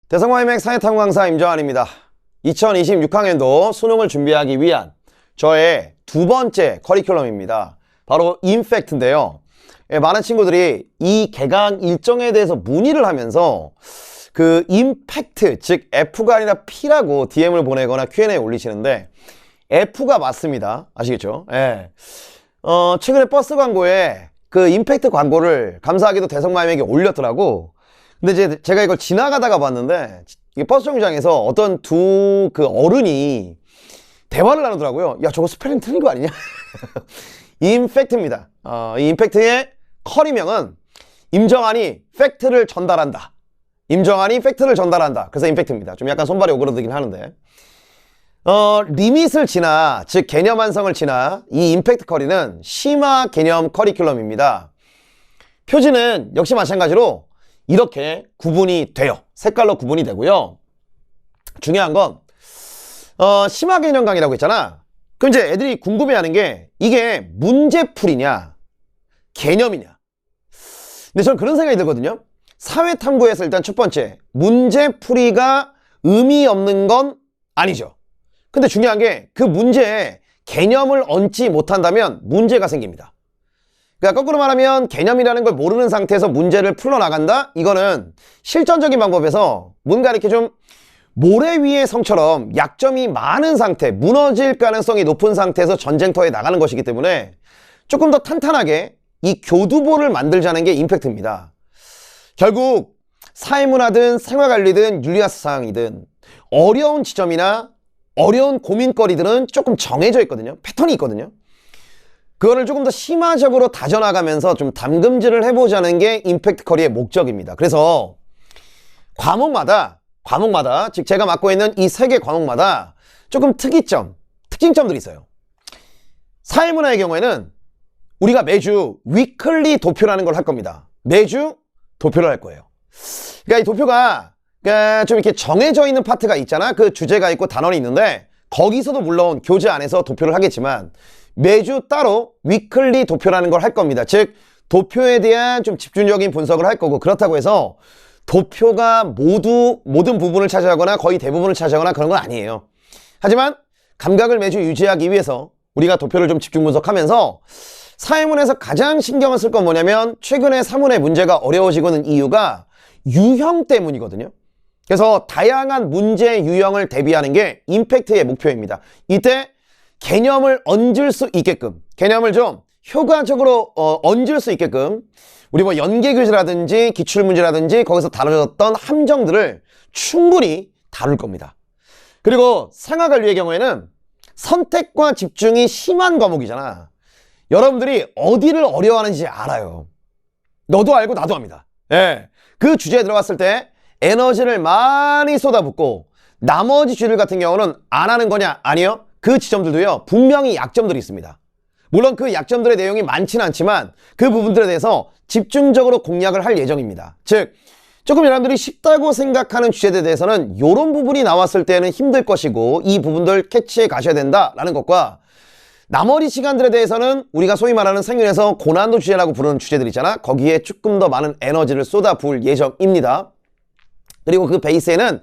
대성화이맥 사회탐구 강사 임정환입니다. 2026학년도 수능을 준비하기 위한 저의 두 번째 커리큘럼입니다. 바로 임팩트인데요. 많은 친구들이 이 개강 일정에 대해서 문의를 하면서 그 임팩트, 즉 F가 아니라 P라고 DM을 보내거나 Q&A 올리시는데 F가 맞습니다. 아시겠죠? 예. 최근에 버스 광고에 그 임팩트 광고를 감사하게도 대성마임에게 올렸더라고. 근데 이제 제가 이걸 지나가다가 봤는데 버스 정류장에서 어떤 두 그 어른이 대화를 나누더라고요. 야, 저거 스펠링 틀린 거 아니냐? 임팩트입니다. 이 임팩트의 커리명은 임정환이 팩트를 전달한다. 임정환이 팩트를 전달한다. 그래서 임팩트입니다. 좀 약간 손발이 오그라들긴 하는데 리밋을 지나, 즉 개념 완성을 지나 이 임팩트 커리는 심화 개념 커리큘럼입니다. 표지는 역시 마찬가지로 이렇게 구분이 돼요. 색깔로 구분이 되고요. 중요한 건 심화 개념 강의라고 했잖아. 그럼 이제 애들이 궁금해하는 게 이게 문제풀이냐 개념이냐. 근데 저는 그런 생각이 들거든요. 사회탐구에서 일단 첫 번째, 문제풀이가 의미 없는 건 아니죠. 근데 중요한 게 그 문제에 개념을 얹지 못한다면 문제가 생깁니다. 그러니까 거꾸로 말하면 개념이라는 걸 모르는 상태에서 문제를 풀어나간다? 이거는 실전적인 방법에서 뭔가 이렇게 좀 모래 위의 성처럼 약점이 많은 상태, 무너질 가능성이 높은 상태에서 전쟁터에 나가는 것이기 때문에 조금 더 탄탄하게 이 교두보를 만들자는 게 임팩트입니다. 결국 사회문화든 생활관리든 윤리사상이든 어려운 지점이나 어려운 고민거리들은 조금 정해져 있거든요. 패턴이 있거든요. 그거를 조금 더 심화적으로 다져나가면서 좀 담금질을 해보자는 게 임팩트 커리의 목적입니다. 그래서 과목마다, 즉 제가 맡고 있는 이 세 개 과목마다 조금 특징점들이 있어요. 사회문화의 경우에는 우리가 매주 위클리 도표라는 걸 할 겁니다. 매주 도표를 할 거예요. 그러니까 이 도표가 좀 이렇게 정해져 있는 파트가 있잖아. 그 주제가 있고 단원이 있는데 거기서도 물론 교재 안에서 도표를 하겠지만 매주 따로 위클리 도표라는 걸 할 겁니다. 즉 도표에 대한 좀 집중적인 분석을 할 거고, 그렇다고 해서 도표가 모든 부분을 차지하거나 거의 대부분을 차지하거나 그런 건 아니에요. 하지만 감각을 매주 유지하기 위해서 우리가 도표를 좀 집중 분석하면서 사회문에서 가장 신경을 쓸 건 뭐냐면 최근에 사문의 문제가 어려워지고 있는 이유가 유형 때문이거든요. 그래서 다양한 문제 유형을 대비하는 게 임팩트의 목표입니다. 이때 개념을 얹을 수 있게끔, 개념을 좀 효과적으로 얹을 수 있게끔 우리 뭐 연계교재라든지 기출문제라든지 거기서 다뤄졌던 함정들을 충분히 다룰 겁니다. 그리고 생활관리의 경우에는 선택과 집중이 심한 과목이잖아. 여러분들이 어디를 어려워하는지 알아요. 너도 알고 나도 압니다. 예. 그 주제에 들어갔을 때 에너지를 많이 쏟아붓고 나머지 주제들 같은 경우는 안 하는 거냐? 아니요. 그 지점들도요, 분명히 약점들이 있습니다. 물론 그 약점들의 내용이 많지는 않지만 그 부분들에 대해서 집중적으로 공략을 할 예정입니다. 즉 조금 여러분들이 쉽다고 생각하는 주제들에 대해서는 이런 부분이 나왔을 때는 힘들 것이고 이 부분들 캐치해 가셔야 된다라는 것과, 나머지 시간들에 대해서는 우리가 소위 말하는 생윤에서 고난도 주제라고 부르는 주제들 있잖아. 거기에 조금 더 많은 에너지를 쏟아부을 예정입니다. 그리고 그 베이스에는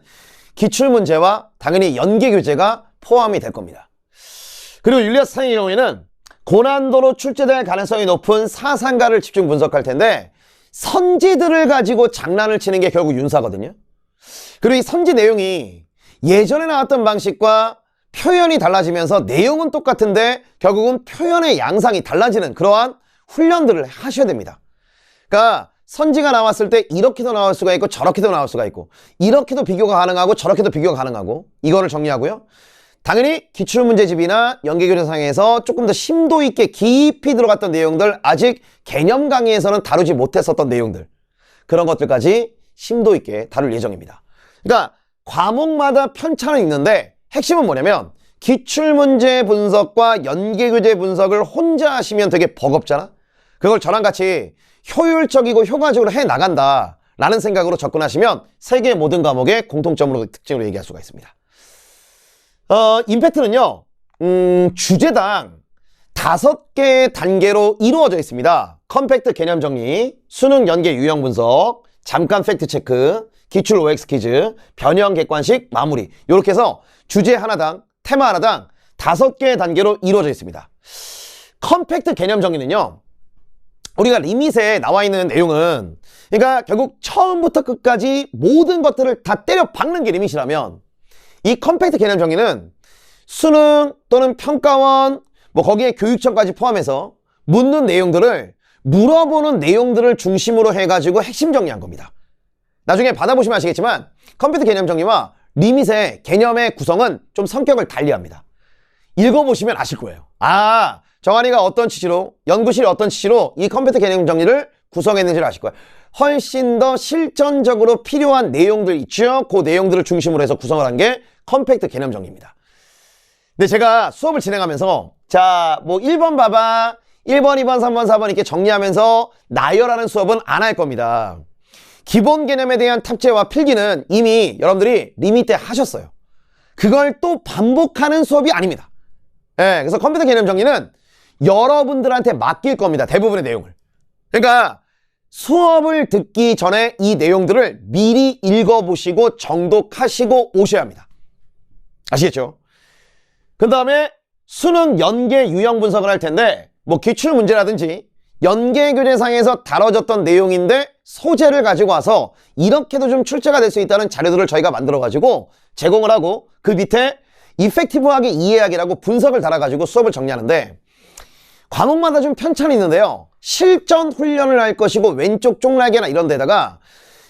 기출문제와 당연히 연계교재가 포함이 될 겁니다. 그리고 윤리사상의 경우에는 고난도로 출제될 가능성이 높은 사상가를 집중 분석할 텐데 선지들을 가지고 장난을 치는 게 결국 윤사거든요. 그리고 이 선지 내용이 예전에 나왔던 방식과 표현이 달라지면서 내용은 똑같은데 결국은 표현의 양상이 달라지는 그러한 훈련들을 하셔야 됩니다. 그러니까 선지가 나왔을 때 이렇게도 나올 수가 있고 저렇게도 나올 수가 있고 이렇게도 비교가 가능하고 저렇게도 비교가 가능하고, 이거를 정리하고요. 당연히 기출문제집이나 연계교재상에서 조금 더 심도 있게 깊이 들어갔던 내용들, 아직 개념 강의에서는 다루지 못했었던 내용들, 그런 것들까지 심도 있게 다룰 예정입니다. 그러니까 과목마다 편차는 있는데 핵심은 뭐냐면 기출문제 분석과 연계교재 분석을 혼자 하시면 되게 버겁잖아. 그걸 저랑 같이 효율적이고 효과적으로 해나간다 라는 생각으로 접근하시면 세계 모든 과목의 공통점으로, 특징으로 얘기할 수가 있습니다. 임팩트는요, 주제당 5개의 단계로 이루어져 있습니다. 컴팩트 개념 정리, 수능 연계 유형 분석, 잠깐 팩트 체크, 기출 OX 퀴즈, 변형 객관식 마무리. 이렇게 해서 주제 하나당, 테마 하나당 5개의 단계로 이루어져 있습니다. 컴팩트 개념 정리는요, 우리가 리밋에 나와 있는 내용은, 그러니까 결국 처음부터 끝까지 모든 것들을 다 때려 박는 게 리밋이라면, 이 컴팩트 개념 정리는 수능 또는 평가원, 뭐 거기에 교육청까지 포함해서 묻는 내용들을, 물어보는 내용들을 중심으로 해가지고 핵심 정리한 겁니다. 나중에 받아보시면 아시겠지만 컴퓨터 개념 정리와 리밋의 개념의 구성은 좀 성격을 달리합니다. 읽어보시면 아실 거예요. 아, 정한이가 어떤 취지로, 연구실이 어떤 취지로 이 컴퓨터 개념 정리를 구성했는지를 아실 거예요. 훨씬 더 실전적으로 필요한 내용들 있죠. 그 내용들을 중심으로 해서 구성을 한 게 컴팩트 개념 정리입니다. 근데 제가 수업을 진행하면서, 자, 뭐 1번 봐봐, 1번, 2번, 3번, 4번 이렇게 정리하면서 나열하는 수업은 안 할 겁니다. 기본 개념에 대한 탑재와 필기는 이미 여러분들이 리밋 때 하셨어요. 그걸 또 반복하는 수업이 아닙니다. 예, 그래서 컴퓨터 개념 정리는 여러분들한테 맡길 겁니다. 대부분의 내용을. 그러니까 수업을 듣기 전에 이 내용들을 미리 읽어보시고 정독하시고 오셔야 합니다. 아시겠죠? 그 다음에 수능 연계 유형 분석을 할 텐데, 뭐 기출 문제라든지 연계 교재상에서 다뤄졌던 내용인데 소재를 가지고 와서 이렇게도 좀 출제가 될 수 있다는 자료들을 저희가 만들어가지고 제공을 하고, 그 밑에 이펙티브하게 이해하기라고 분석을 달아가지고 수업을 정리하는데, 과목마다 좀 편차는 있는데요, 실전 훈련을 할 것이고 왼쪽 쪽날개나 이런 데다가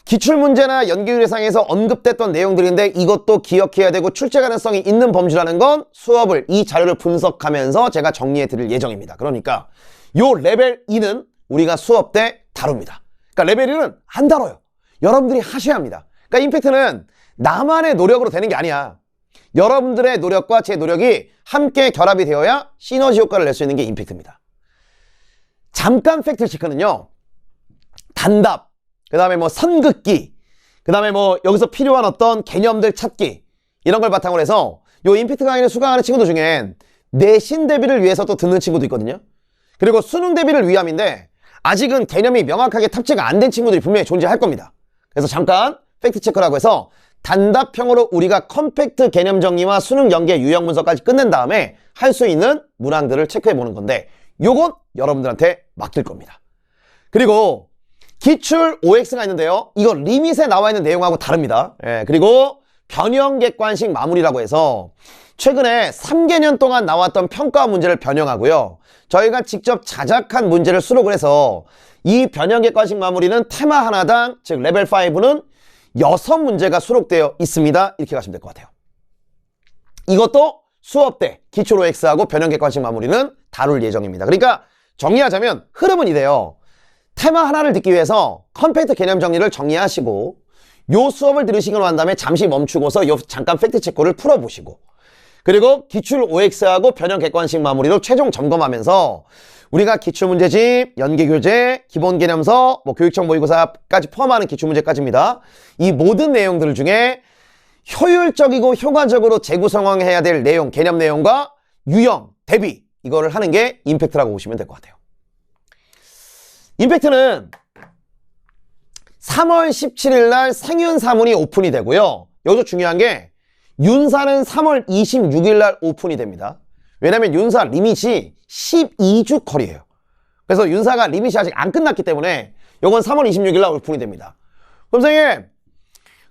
기출문제나 연계교재상에서 언급됐던 내용들인데 이것도 기억해야 되고 출제 가능성이 있는 범주라는 건 수업을, 이 자료를 분석하면서 제가 정리해 드릴 예정입니다. 그러니까 요 레벨 2는 우리가 수업 때 다룹니다. 그러니까 레벨 1은 안 다뤄요. 여러분들이 하셔야 합니다. 그러니까 임팩트는 나만의 노력으로 되는 게 아니야. 여러분들의 노력과 제 노력이 함께 결합이 되어야 시너지 효과를 낼 수 있는 게 임팩트입니다. 잠깐 팩트 체크는요, 단답, 그 다음에 뭐 선긋기, 그 다음에 뭐 여기서 필요한 어떤 개념들 찾기, 이런 걸 바탕으로 해서 요 임팩트 강의를 수강하는 친구들 중엔 내신 대비를 위해서 또 듣는 친구도 있거든요. 그리고 수능 대비를 위함인데 아직은 개념이 명확하게 탑재가 안 된 친구들이 분명히 존재할 겁니다. 그래서 잠깐 팩트 체크라고 해서 단답형으로 우리가 컴팩트 개념 정리와 수능 연계 유형 분석까지 끝낸 다음에 할 수 있는 문항들을 체크해 보는 건데, 요건 여러분들한테 맡길 겁니다. 그리고 기출 OX가 있는데요, 이거 리밋에 나와 있는 내용하고 다릅니다. 예, 그리고 변형 객관식 마무리라고 해서 최근에 3개년 동안 나왔던 평가 문제를 변형하고요, 저희가 직접 자작한 문제를 수록을 해서 이 변형 객관식 마무리는 테마 하나당, 즉 레벨 5는 6문제가 수록되어 있습니다. 이렇게 가시면 될 것 같아요. 이것도 수업 때 기출 OX하고 변형 객관식 마무리는 다룰 예정입니다. 그러니까 정리하자면 흐름은 이래요. 테마 하나를 듣기 위해서 컴팩트 개념 정리를 정리하시고, 요 수업을 들으시고 난 다음에 잠시 멈추고서 요 잠깐 팩트 체크를 풀어보시고, 그리고 기출 OX하고 변형 객관식 마무리로 최종 점검하면서 우리가 기출문제집, 연계교재, 기본개념서, 뭐 교육청 모의고사까지 포함하는 기출문제까지입니다. 이 모든 내용들 중에 효율적이고 효과적으로 재구성해야 될 내용, 개념 내용과 유형, 대비, 이거를 하는 게 임팩트라고 보시면 될 것 같아요. 임팩트는 3월 17일 날 생윤사문이 오픈이 되고요, 여기서 중요한 게 윤사는 3월 26일 날 오픈이 됩니다. 왜냐면 윤사 리밋이 12주 컬이에요. 그래서 윤사가 리밋이 아직 안 끝났기 때문에 요건 3월 26일 날 오픈이 됩니다. 그럼 선생님,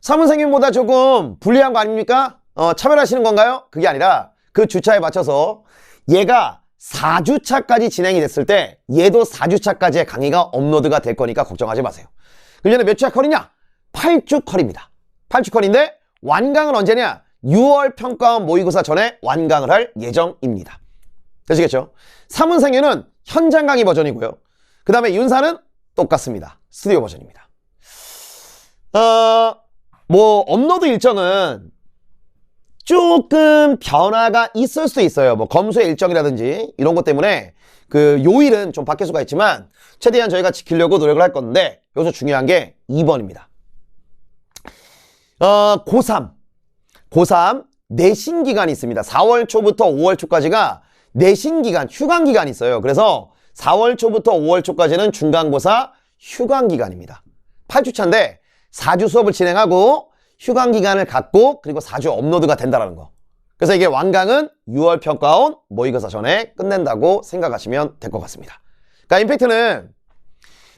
사문생윤보다 조금 불리한 거 아닙니까? 차별하시는 건가요? 그게 아니라 그 주차에 맞춰서 얘가 4주차까지 진행이 됐을 때 얘도 4주차까지의 강의가 업로드가 될 거니까 걱정하지 마세요. 그럼 얘는 몇 주차 컬이냐? 8주 컬입니다. 8주 컬인데 완강은 언제냐? 6월 평가원 모의고사 전에 완강을 할 예정입니다. 되시겠죠? 사문생윤은 현장 강의 버전이고요, 그 다음에 윤사는 똑같습니다. 스튜디오 버전입니다. 뭐 업로드 일정은 조금 변화가 있을 수도 있어요. 뭐 검수의 일정이라든지 이런 것 때문에 그 요일은 좀 바뀔 수가 있지만 최대한 저희가 지키려고 노력을 할 건데, 여기서 중요한 게 2번입니다. 고3 내신 기간이 있습니다. 4월 초부터 5월 초까지가 내신 기간, 휴강 기간이 있어요. 그래서 4월 초부터 5월 초까지는 중간고사 휴강 기간입니다. 8주차인데 4주 수업을 진행하고 휴강 기간을 갖고 그리고 4주 업로드가 된다는 거. 그래서 이게 완강은 6월 평가원 모의고사 전에 끝낸다고 생각하시면 될 것 같습니다. 그러니까 임팩트는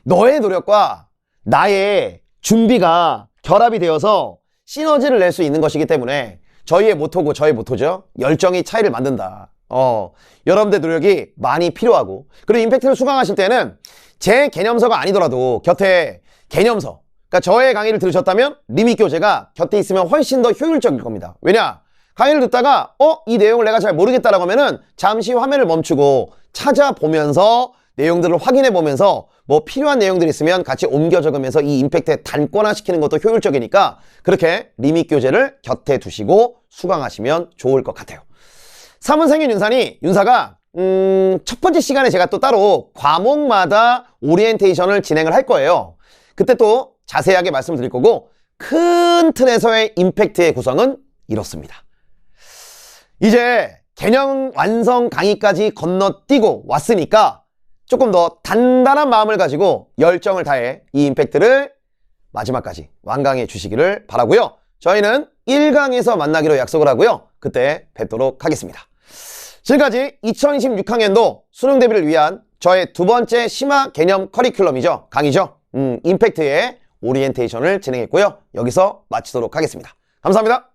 너의 노력과 나의 준비가 결합이 되어서 시너지를 낼 수 있는 것이기 때문에 저희의 모토고 저의 모토죠. 열정이 차이를 만든다. 여러분들 노력이 많이 필요하고, 그리고 임팩트를 수강하실 때는 제 개념서가 아니더라도 곁에 개념서, 그러니까 저의 강의를 들으셨다면 리밋 교재가 곁에 있으면 훨씬 더 효율적일 겁니다. 왜냐? 강의를 듣다가 이 내용을 내가 잘 모르겠다라고 하면은 잠시 화면을 멈추고 찾아보면서 내용들을 확인해 보면서 뭐 필요한 내용들이 있으면 같이 옮겨 적으면서 이 임팩트에 단권화시키는 것도 효율적이니까 그렇게 리밋 교재를 곁에 두시고 수강하시면 좋을 것 같아요. 사문생인 윤사가 첫 번째 시간에 제가 또 따로 과목마다 오리엔테이션을 진행을 할 거예요. 그때 또 자세하게 말씀드릴 거고, 큰 틀에서의 임팩트의 구성은 이렇습니다. 이제 개념 완성 강의까지 건너뛰고 왔으니까 조금 더 단단한 마음을 가지고 열정을 다해 이 임팩트를 마지막까지 완강해 주시기를 바라고요. 저희는 1강에서 만나기로 약속을 하고요. 그때 뵙도록 하겠습니다. 지금까지 2026학년도 수능 대비를 위한 저의 두 번째 심화 개념 커리큘럼이죠. 강의죠. 임팩트의 오리엔테이션을 진행했고요. 여기서 마치도록 하겠습니다. 감사합니다.